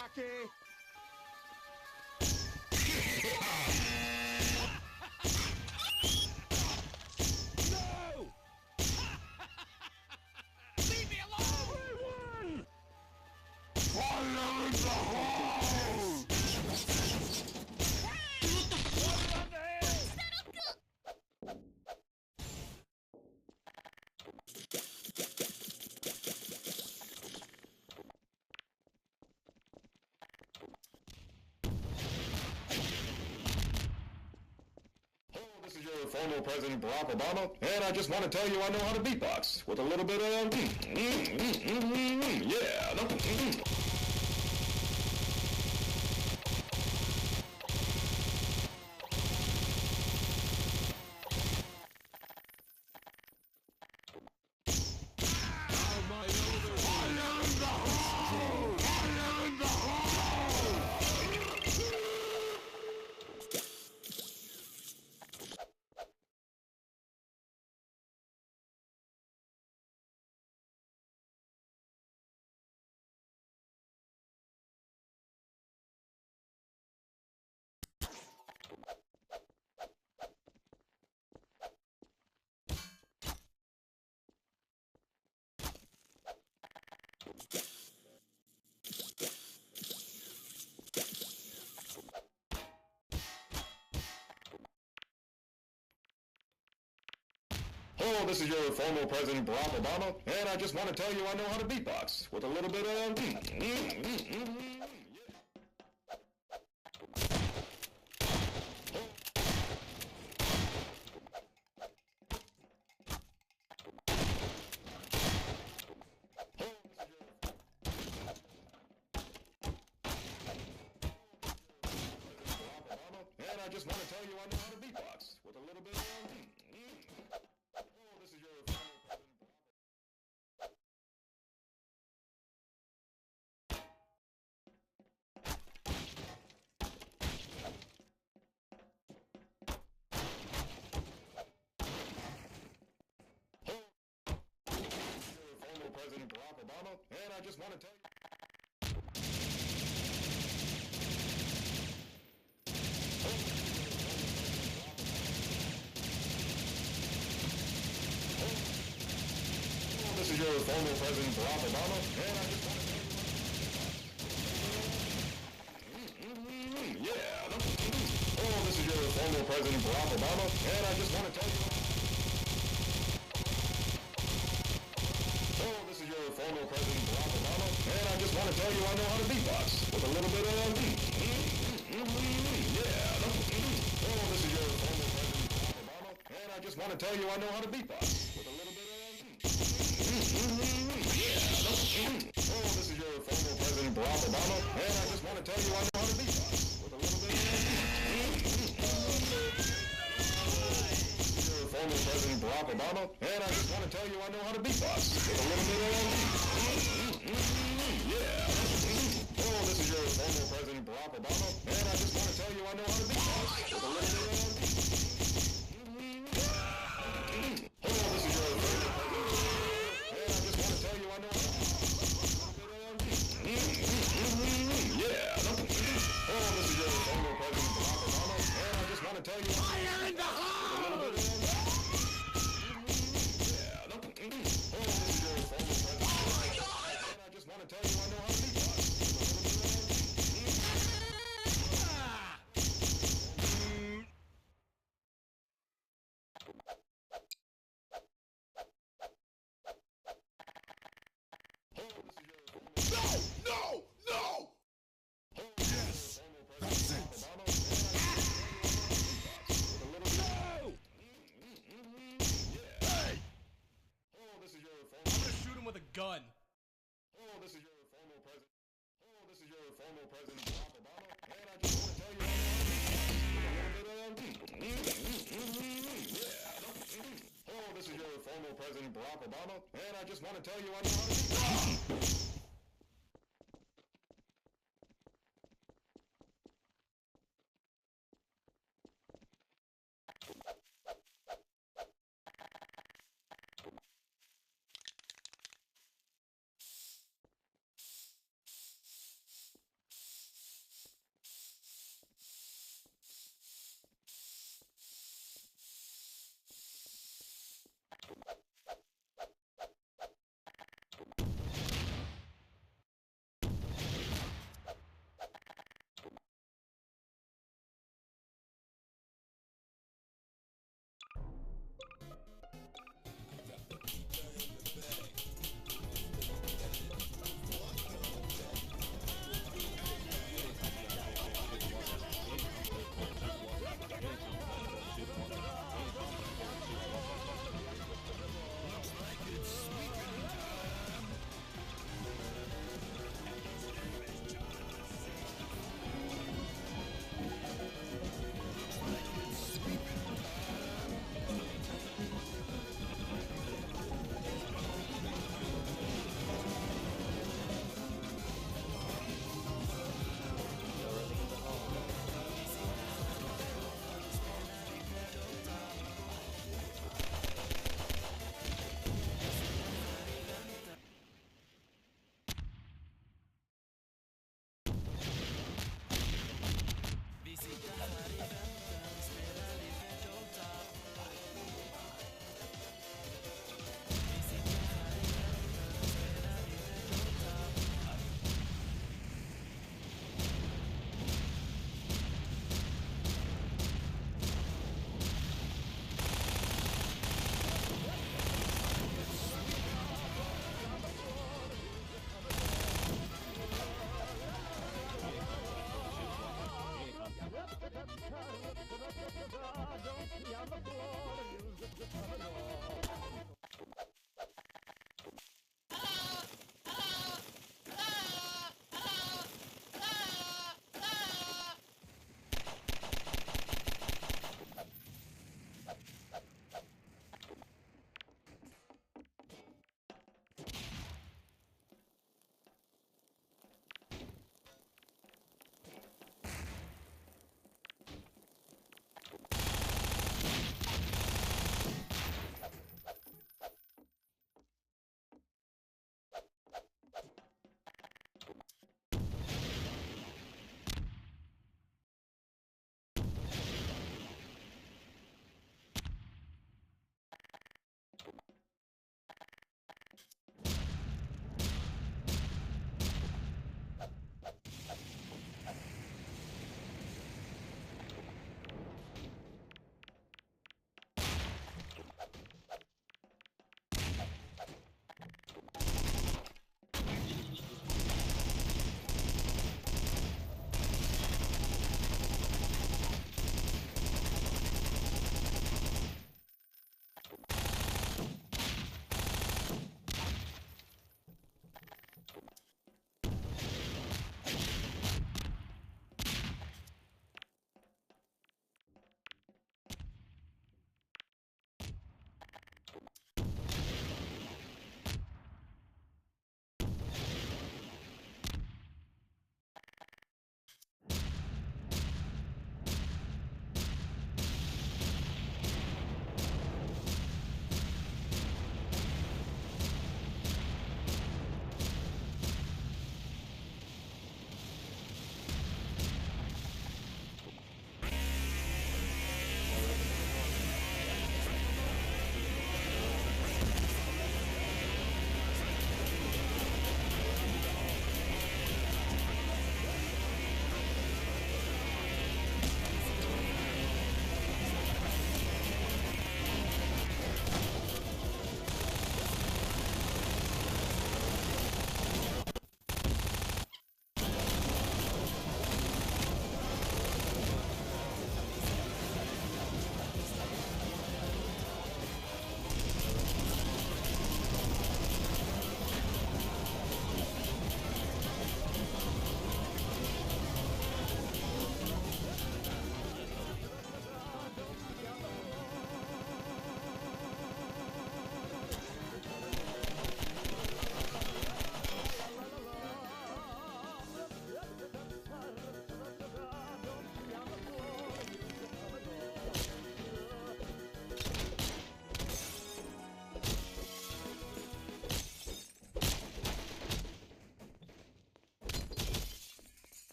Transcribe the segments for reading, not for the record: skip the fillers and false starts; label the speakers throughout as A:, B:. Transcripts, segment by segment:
A: Rocky! No! Leave me alone! Fire in the hole! Water on the hill!
B: This is your former President Barack Obama, and I just want to tell you I know how to beatbox with a little bit of yeah. Hello, this is your former President Barack Obama, and I just want to tell you I know how to beatbox with a little bit of and I just want to tell you I know how to beatbox with a little bit of this is your former President President Barack Obama, and I just want to tell you. This is your former President Barack Obama, and I just want to tell you. Yeah. Oh, this is your former President Barack Obama, and I just want to tell you. This is your former President Barack Obama, and I just want to tell you I know how to beatbox with a little bit of yeah. This is your former President Barack Obama, and I just want to tell you I know how to beatbox with a little bit of yeah. This is your former President Barack Obama, and I just want to tell you I know how to beatbox with a little bit of former President Barack Obama, and I just want to tell you I know how to beatbox with a little bit of yeah. This is your former President Barack Obama, and I just want to tell you I know how to beatbox with a little bit of this is your former President, and I just want to tell you I know how to yeah. This is your former President Barack Obama, and I just want to tell you fire in the hole!
A: Gun.
B: This is your former President. This is your former President Barack Obama, and I just want to tell you yeah. This is your former President Barack Obama, and I just want to tell you I know how to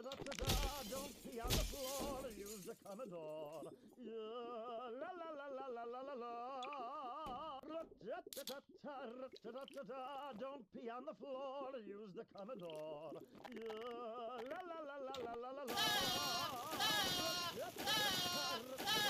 C: Don't pee on the floor, use the Commodore. La la la la la la la la. Don't pee on the floor, use the Commodore. La la la la la la la la. Don't pee on the floor.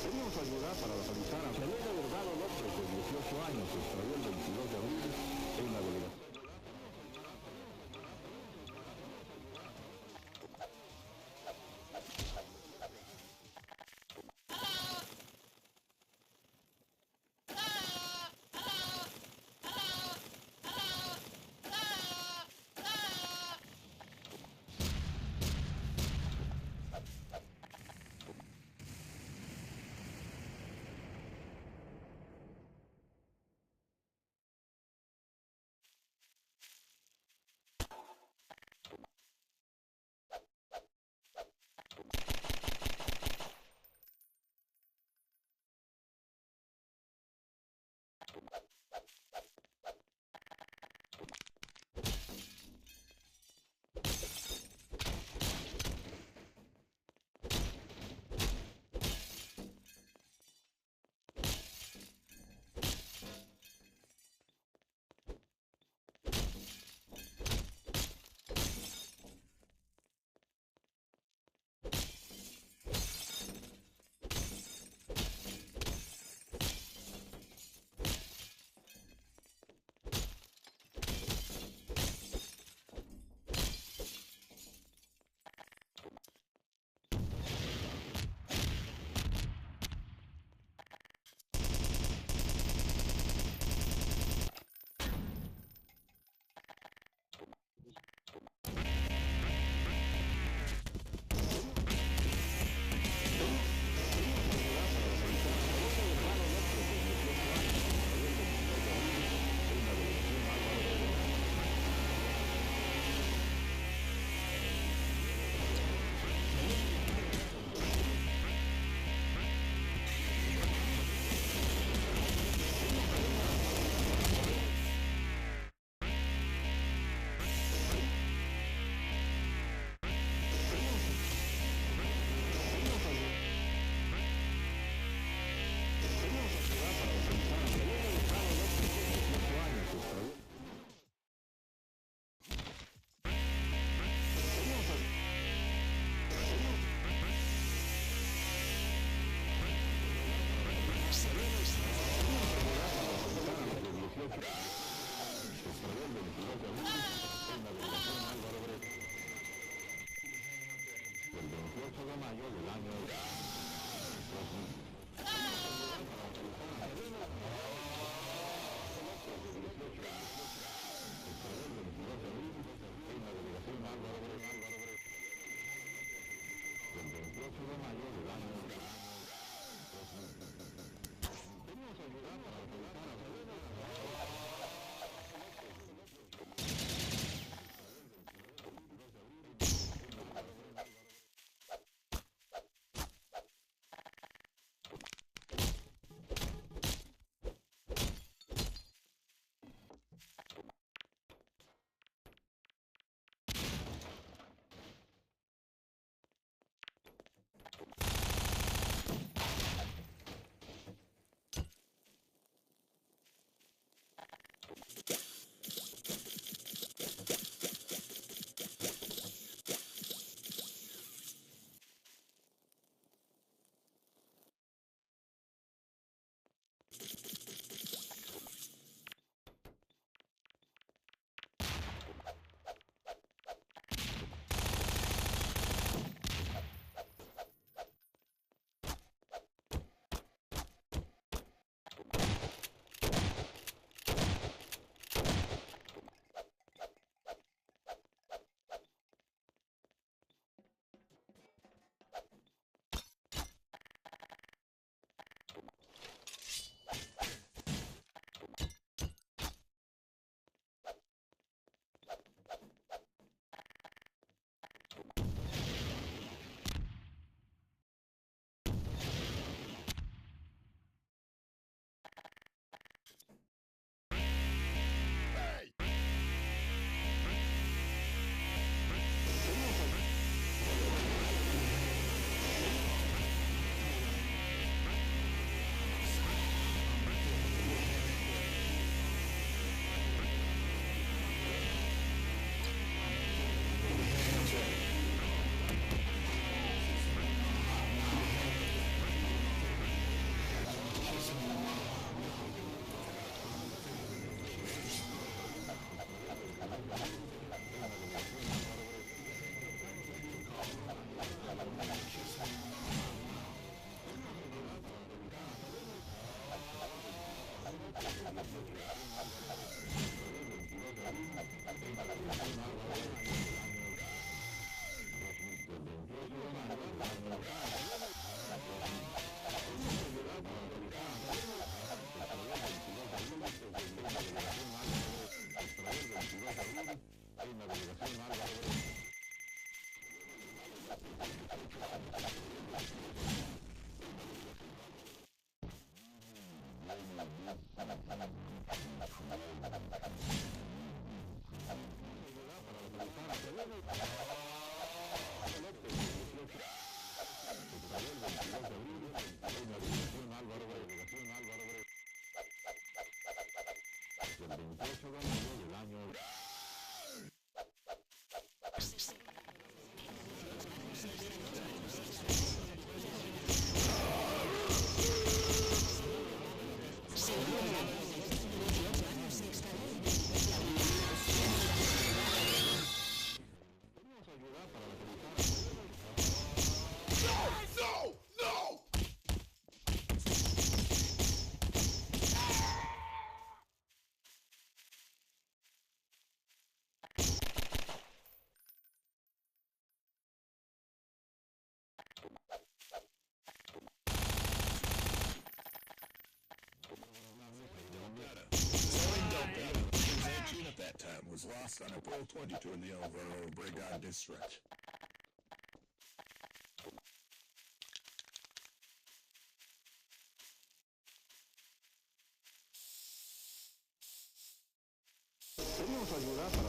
D: Pedimos ayuda para localizar a Selena Delgado López, de 18 años, que extravió el 22 de abril en la delegación.
A: No! No!
E: At that time was lost on April 22 in the Alvaro Brigade district.
D: Pedimos ayuda para